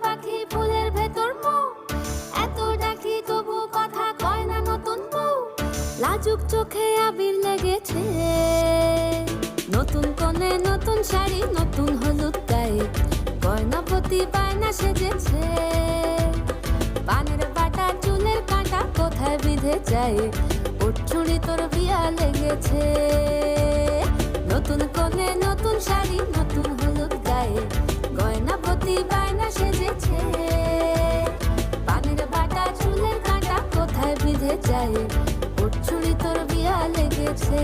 পাখি ফুলের ভেতর মৌ, এত ডাকি তবু কথা কয় না নতুন বউ। লাজুক চোখে আবির লেগেছে, নতুন কোণে নতুন শাড়ি নতুন হলুদ গায়ে, গয়নাপতি বায়না সেজেছে। পানের বাটা চুলের কাঁটা কোথায় বিঁধে যায়, ওর চুড়ি তোর বিয়া লেগেছে। নতুন কোণে নতুন শাড়ি নতুন হলুদ গায়ে, গয়নাপতি বায়না সেজেছে। পানের বাটা চুলের কাঁটা কোথায় বিঁধে যায়, ওর চুড়ি তোর বিয়া লেগেছে।